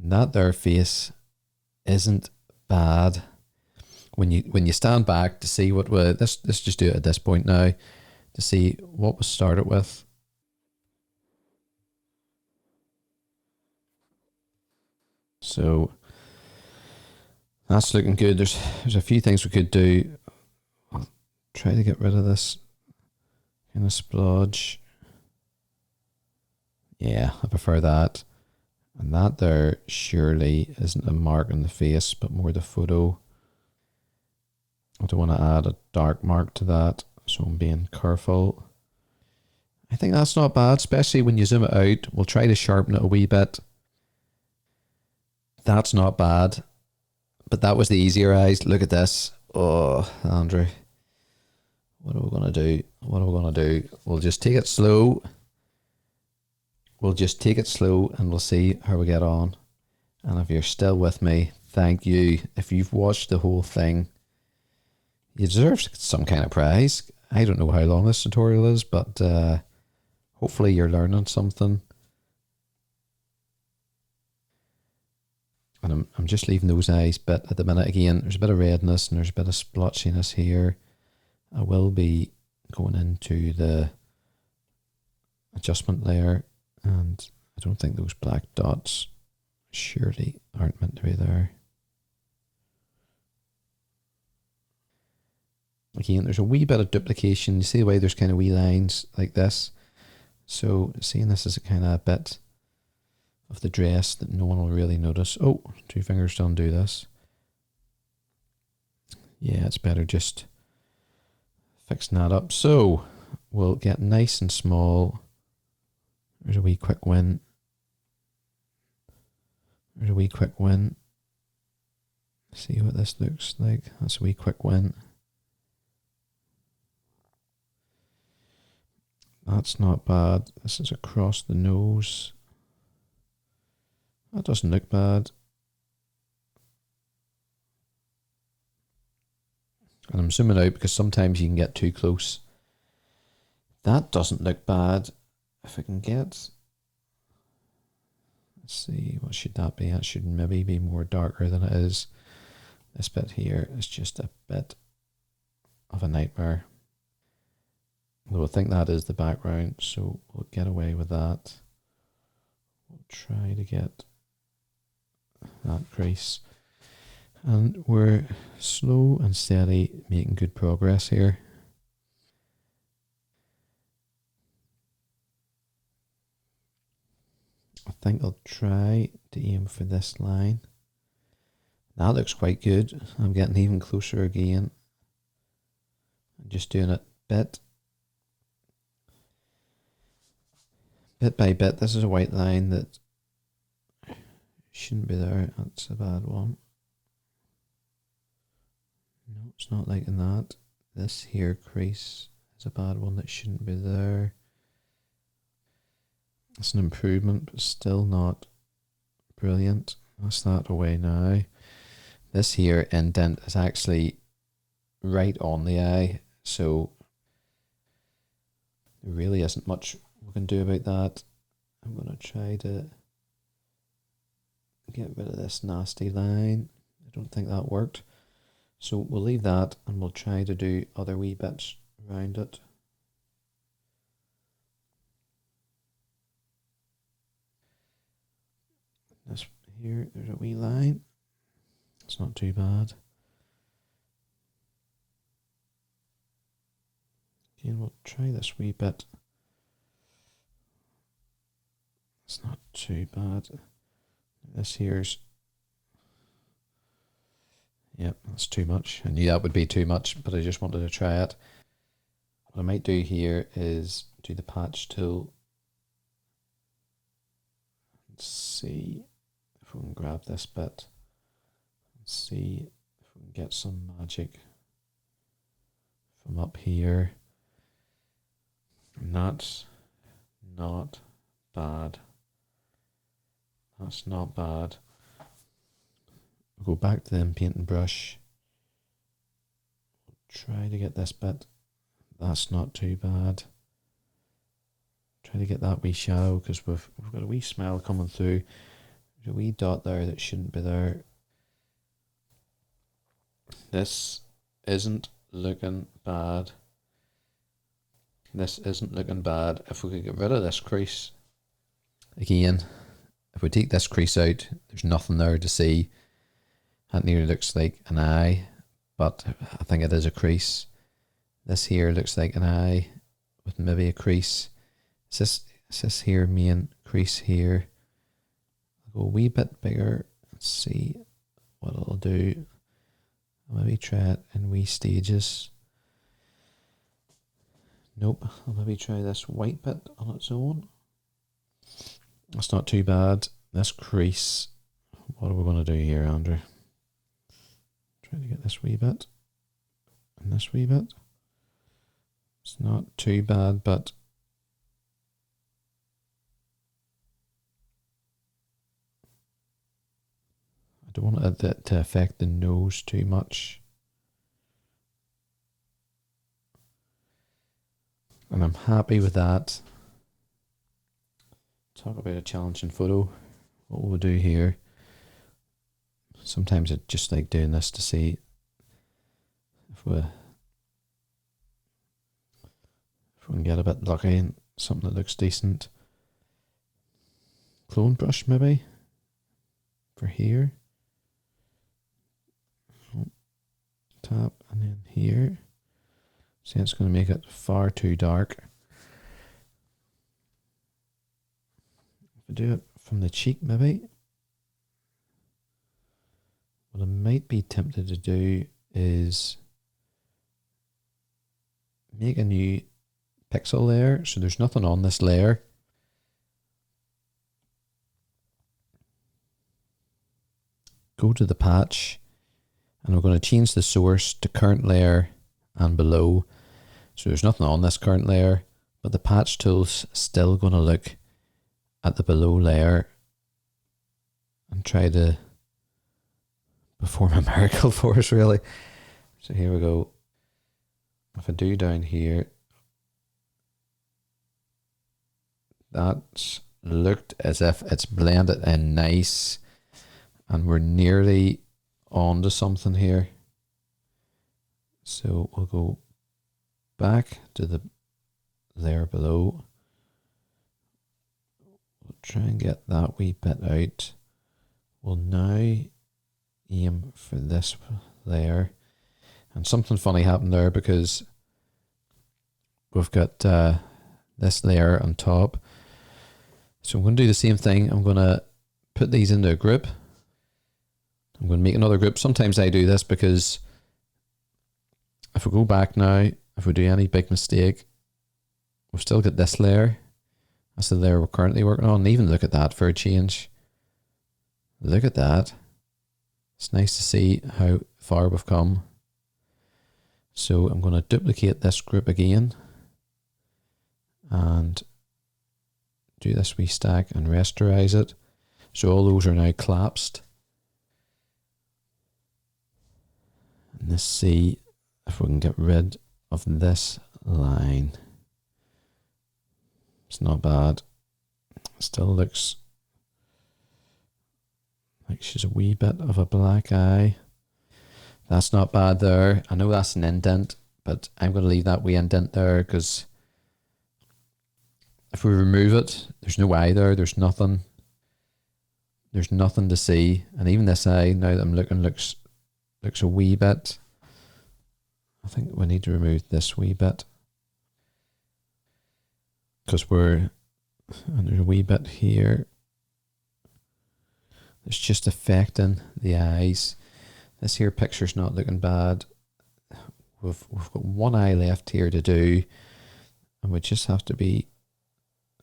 And that there face isn't bad. When you stand back to see what we let's just do it at this point now to see what we started with. So that's looking good. There's a few things we could do. I'll try to get rid of this kind of splodge. Yeah, I prefer that. And that there surely isn't a mark on the face, but more the photo. I don't want to add a dark mark to that, so I'm being careful. I think that's not bad, especially when you zoom it out. We'll try to sharpen it a wee bit. That's not bad, but that was the easier eyes. Look at this. Oh, Andrew. What are we going to do? What are we going to do? We'll just take it slow. We'll just take it slow and we'll see how we get on. And if you're still with me, thank you. If you've watched the whole thing, You deserve some kind of prize. I don't know how long this tutorial is, but hopefully you're learning something. And I'm just leaving those eyes bit at the minute. Again, there's a bit of redness and there's a bit of splotchiness here. I will be going into the adjustment layer, and I don't think those black dots surely aren't meant to be there. Again, there's a wee bit of duplication. You see the way there's kind of wee lines like this. So seeing this as a kind of a bit of the dress that no one will really notice. Oh, two fingers to undo this. Yeah, it's better just fixing that up. So we'll get nice and small. There's a wee quick win. There's a wee quick win. See what this looks like. That's a wee quick win. That's not bad. This is across the nose. That doesn't look bad. And I'm zooming out because sometimes you can get too close. That doesn't look bad. If I can get... Let's see, what should that be? That should maybe be more darker than it is. This bit here is just a bit of a nightmare. Though I think that is the background, so we'll get away with that. We'll try to get that crease. And we're slow and steady making good progress here. I think I'll try to aim for this line. That looks quite good. I'm getting even closer again. I'm just doing it bit by bit. This is a white line that shouldn't be there. That's a bad one. No, it's not liking that. This here crease is a bad one that shouldn't be there. It's an improvement, but still not brilliant. That's that away now. This here indent is actually right on the eye, so there really isn't much we can do about that. I'm going to try to get rid of this nasty line. I don't think that worked. So we'll leave that and we'll try to do other wee bits around it. This here, there's a wee line. It's not too bad. Again, we'll try this wee bit. It's not too bad. This here's... Yep, that's too much. I knew that would be too much, but I just wanted to try it. What I might do here is do the patch tool. Let's see if we can grab this bit. Let's see if we can get some magic from up here. And that's not bad. That's not bad. We'll go back to the InPainting brush. Try to get this bit. That's not too bad. Try to get that wee shadow because we've got a wee smell coming through. There's a wee dot there that shouldn't be there. This isn't looking bad. This isn't looking bad. If we could get rid of this crease. Again, if we take this crease out, there's nothing there to see. That nearly looks like an eye, but I think it is a crease. This here looks like an eye with maybe a crease. Is this here main crease here? I'll go a wee bit bigger. Let's see what it'll do. I'll maybe try it in wee stages. Nope, I'll maybe try this white bit on its own. That's not too bad. This crease, what are we going to do here, Andrew? Try to get this wee bit and this wee bit. It's not too bad, but I don't want it to affect the nose too much. And I'm happy with that. Talk about a challenging photo. What we'll do here. Sometimes I just like doing this to see if we can get a bit lucky and something that looks decent. Clone brush maybe for here. Tap and then here. See, it's going to make it far too dark. If I do it from the cheek maybe. What I might be tempted to do is make a new pixel layer, so there's nothing on this layer. Go to the patch, and we're going to change the source to current layer and below. So there's nothing on this current layer, but the patch tool's still going to look at the below layer and try to perform a miracle for us, really. So here we go. If I do down here, that's looked as if it's blended in nice, and we're nearly on to something here. So we'll go back to the layer below. We'll try and get that wee bit out. We'll now aim for this layer, and something funny happened there because we've got this layer on top. So I'm going to do the same thing. I'm going to put these into a group. I'm going to make another group. Sometimes I do this because if we go back now, if we do any big mistake, we've still got this layer. That's the layer we're currently working on. And even look at that for a change. Look at that. It's nice to see how far we've come. So I'm going to duplicate this group again and do this wee stack and rasterize it. So all those are now collapsed. And let's see if we can get rid of this line. It's not bad. Still looks like she's a wee bit of a black eye. That's not bad there. I know that's an indent, but I'm going to leave that wee indent there because if we remove it, there's no eye there. There's nothing. There's nothing to see. And even this eye, now that I'm looking, looks a wee bit. I think we need to remove this wee bit because and there's a wee bit here. It's just affecting the eyes. This here picture's not looking bad. We've got one eye left here to do, and we just have to be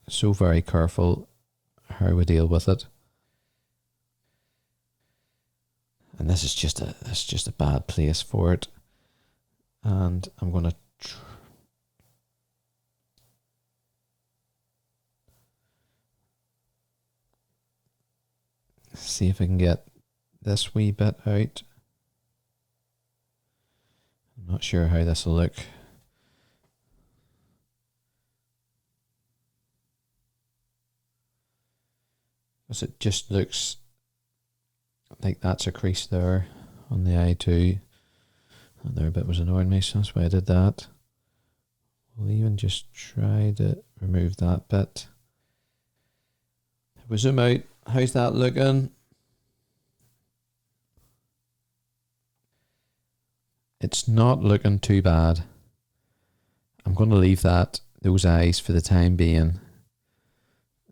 so very careful how we deal with it. And this is just a bad place for it. And I'm going to see if I can get this wee bit out. I'm not sure how this will look. Because it just looks like that's a crease there on the eye too. And there a bit was annoying me, so that's why I did that. We'll even just try to remove that bit. If we zoom out, how's that looking? It's not looking too bad. I'm going to leave those eyes for the time being.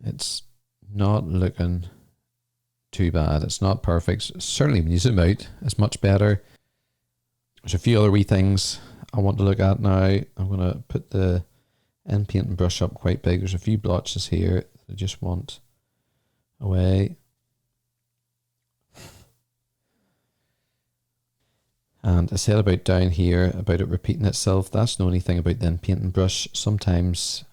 It's not looking too bad. It's not perfect. Certainly when you zoom out, it's much better. There's a few other wee things I want to look at now. I'm going to put the InPainting brush up quite big. There's a few blotches here that I just want away. And I said about down here, about it repeating itself, that's the only thing about the InPainting brush. Sometimes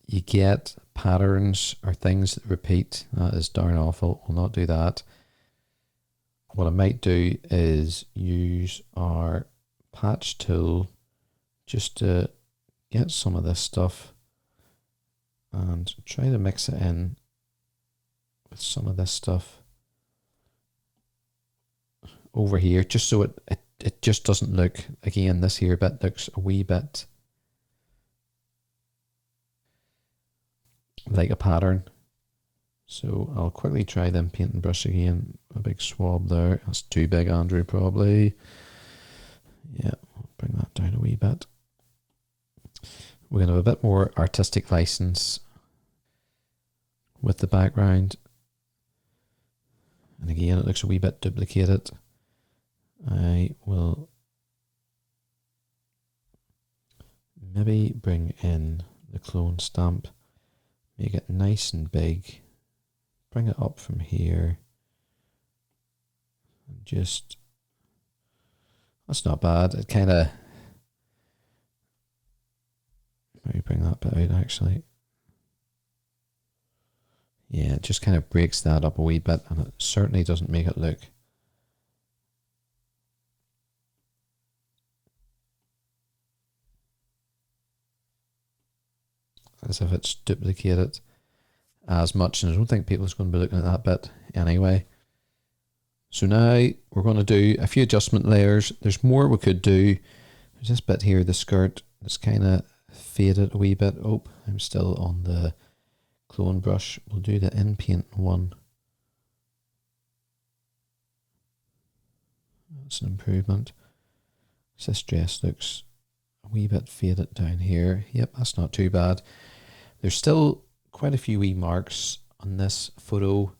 you get patterns or things that repeat. That is darn awful. We'll not do that. What I might do is use our patch tool just to get some of this stuff and try to mix it in with some of this stuff over here, just so it just doesn't look, again, this here bit looks a wee bit like a pattern. So I'll quickly try the painting brush again. A big swab there. That's too big, Andrew, probably. Yeah, I'll bring that down a wee bit. We're going to have a bit more artistic license with the background. And again, it looks a wee bit duplicated. I will maybe bring in the clone stamp, make it nice and big, bring it up from here, and just, that's not bad. It kind of, maybe bring that bit out actually. Yeah, it just kind of breaks that up a wee bit, and it certainly doesn't make it look as if it's duplicated as much, and I don't think people are going to be looking at that bit anyway. So now we're going to do a few adjustment layers. There's more we could do. There's this bit here, the skirt, that's kind of faded a wee bit. Oh, I'm still on the clone brush. We'll do the InPainting one. That's an improvement. This dress looks a wee bit faded down here. Yep, that's not too bad. There's still quite a few wee marks on this photo,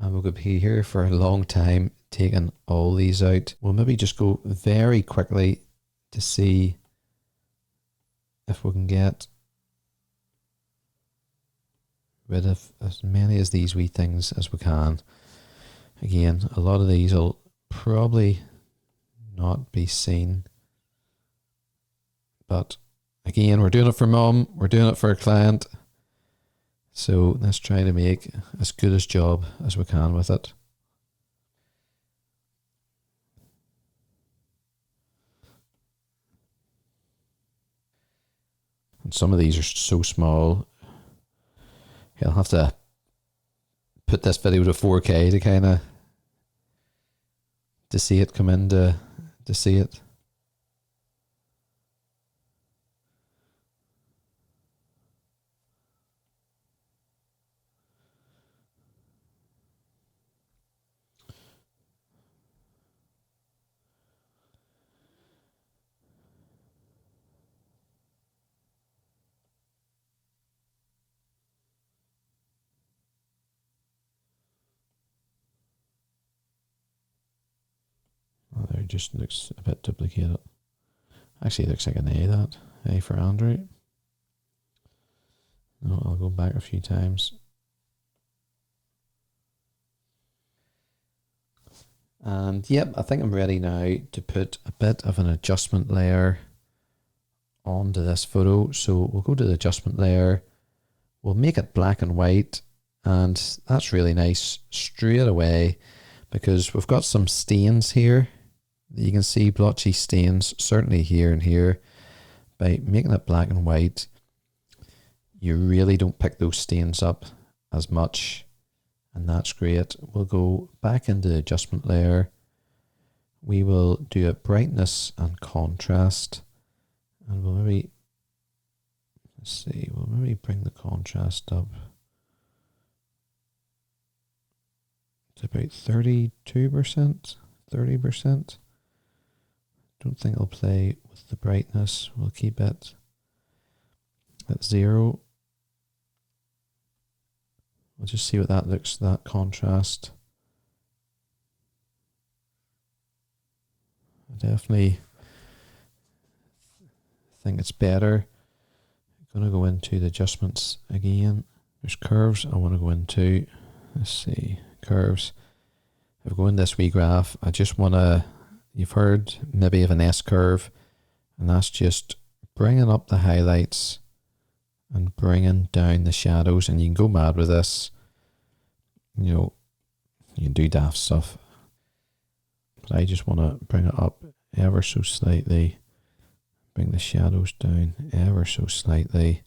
and we'll be here for a long time taking all these out. We'll maybe just go very quickly to see if we can get rid of as many of these wee things as we can. Again, a lot of these will probably not be seen, but again, we're doing it for mum, we're doing it for a client, so let's try to make as good a job as we can with it. And some of these are so small, I'll have to put this video to 4K to kind of to see it come in to see it. Oh, there, it just looks a bit duplicated. Actually, it looks like an A, that. A for Andrew. No, I'll go back a few times. And yep, I think I'm ready now to put a bit of an adjustment layer onto this photo. So we'll go to the adjustment layer. We'll make it black and white. And that's really nice straight away, because we've got some stains here. You can see blotchy stains, certainly here and here. By making it black and white, you really don't pick those stains up as much, and that's great. We'll go back into the adjustment layer. We will do a brightness and contrast, and we'll maybe, let's see, we'll maybe bring the contrast up to about 32%, 30%. Don't think I'll play with the brightness. We'll keep it at 0. We'll just see what that looks, that contrast. I definitely think it's better. I'm going to go into the adjustments again. There's curves I want to go into. Let's see, curves. If I go in this wee graph, I just want to, you've heard maybe of an S curve, and that's just bringing up the highlights and bringing down the shadows, and you can go mad with this. You know, you can do daft stuff, but I just want to bring it up ever so slightly, bring the shadows down ever so slightly.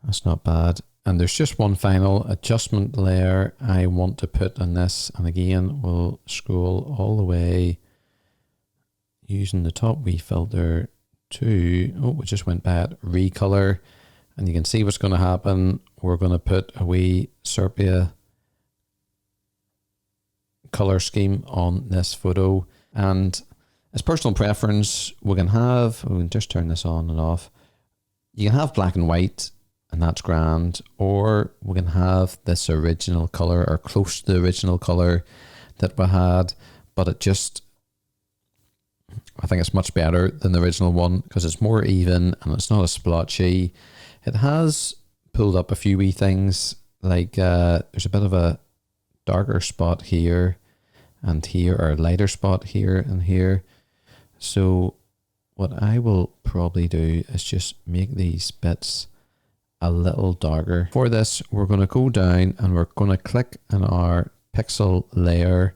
That's not bad. And there's just one final adjustment layer I want to put on this. And again, we'll scroll all the way using the top wee filter to, oh, we just went by it, Recolour. And you can see what's going to happen. We're going to put a wee sepia color scheme on this photo. And as personal preference, we can just turn this on and off. You can have black and white, and that's grand, or we can have this original color or close to the original color that we had, but I think it's much better than the original one because it's more even and it's not as splotchy. It has pulled up a few wee things, like there's a bit of a darker spot here and here, or a lighter spot here and here. So what I will probably do is just make these bits a little darker. For this, we're going to go down and we're going to click on our pixel layer.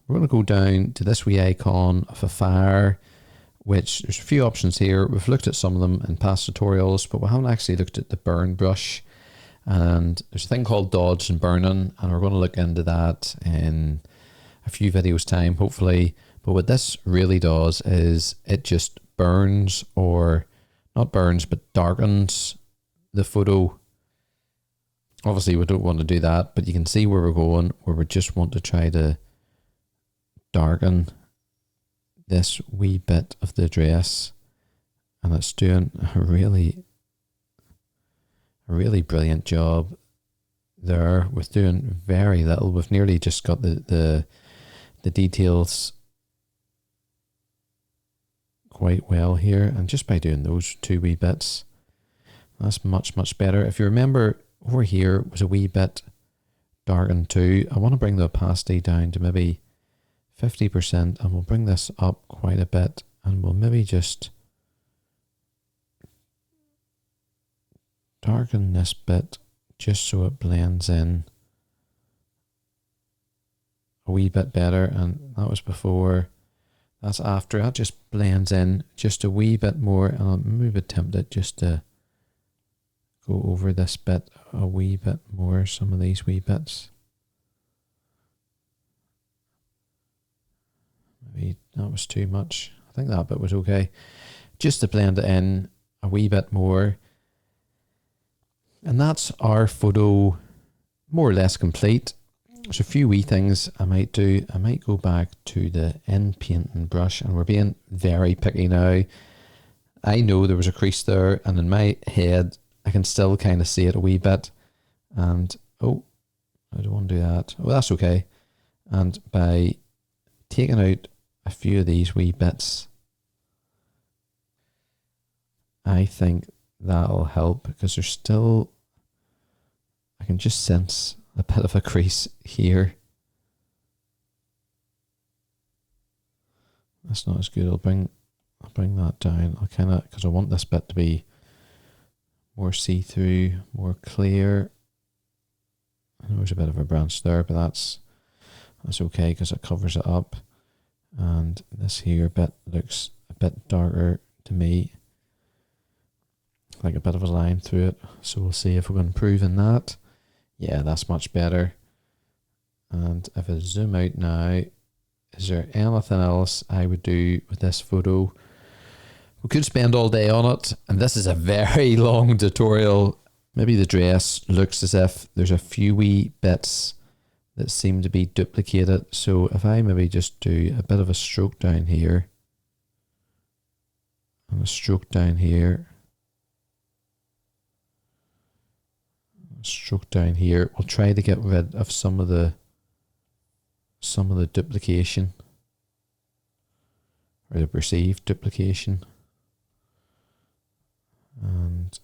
We're going to go down to this wee icon of a fire, which there's a few options here. We've looked at some of them in past tutorials, but we haven't actually looked at the burn brush. And there's a thing called dodge and burning, and we're going to look into that in a few videos time, hopefully. But what this really does is it just burns, or not burns, but darkens the photo. Obviously we don't want to do that, but you can see where we're going, where we just want to try to darken this wee bit of the dress, and it's doing a really brilliant job there with doing very little. We've nearly just got the details quite well here, and just by doing those two wee bits, that's much better. If you remember, over here was a wee bit darkened too. I want to bring the opacity down to maybe 50%, and we'll bring this up quite a bit, and we'll maybe just darken this bit just so it blends in a wee bit better. And that was before, that's after. That just blends in just a wee bit more, and I'm maybe tempted just to go over this bit a wee bit more, some of these wee bits. Maybe that was too much. I think that bit was okay. Just to blend it in a wee bit more. And that's our photo more or less complete. There's a few wee things I might do. I might go back to the InPainting brush, and we're being very picky now. I know there was a crease there, and in my head I can still kind of see it a wee bit. And oh, I don't want to do that. Oh, that's okay. And by taking out a few of these wee bits, I think that'll help, because there's still, I can just sense a bit of a crease here. That's not as good. I'll bring that down. I'll kind of, because I want this bit to be more see-through, more clear. I know there's a bit of a branch there, but that's okay because it covers it up. And this here bit looks a bit darker to me, like a bit of a line through it. So we'll see if we can improve in that. Yeah, that's much better. And if I zoom out now, is there anything else I would do with this photo? We could spend all day on it, and this is a very long tutorial. Maybe the dress looks as if there's a few wee bits that seem to be duplicated. So if I maybe just do a bit of a stroke down here, and a stroke down here, a stroke down here, we'll try to get rid of some of the duplication, or the perceived duplication. And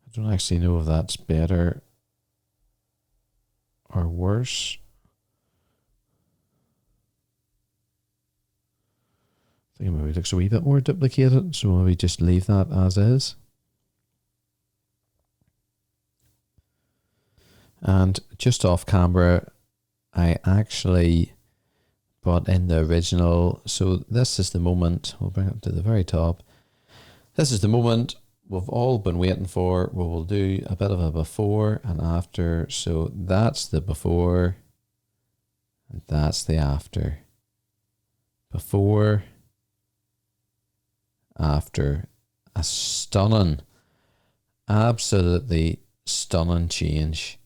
I don't actually know if that's better or worse. I think it maybe looks a wee bit more duplicated, so maybe just leave that as is. And just off camera, I actually brought in the original. So this is the moment, we'll bring it up to the very top. This is the moment we've all been waiting for. We will do a bit of a before and after. So that's the before and that's the after. Before, after. A stunning, absolutely stunning change.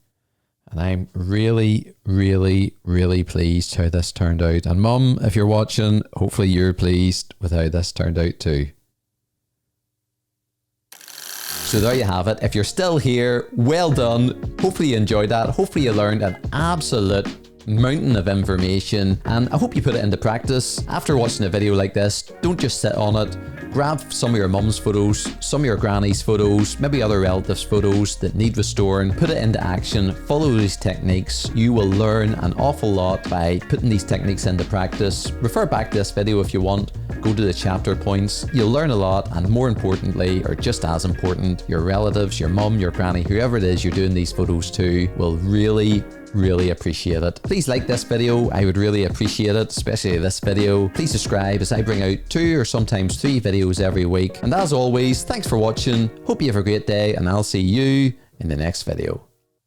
And I'm really, really, really pleased how this turned out. And Mum, if you're watching, hopefully you're pleased with how this turned out too. So there you have it. If you're still here, well done. Hopefully you enjoyed that. Hopefully you learned an absolute mountain of information, and I hope you put it into practice. After watching a video like this, don't just sit on it. Grab some of your mum's photos, some of your granny's photos, maybe other relatives' photos that need restoring, put it into action, follow these techniques. You will learn an awful lot by putting these techniques into practice. Refer back to this video if you want, go to the chapter points. You'll learn a lot, and more importantly, or just as important, your relatives, your mum, your granny, whoever it is you're doing these photos to, will really appreciate it. Please like this video, I would really appreciate it, especially this video. Please subscribe as I bring out 2 or sometimes 3 videos every week. And as always, thanks for watching, hope you have a great day, and I'll see you in the next video.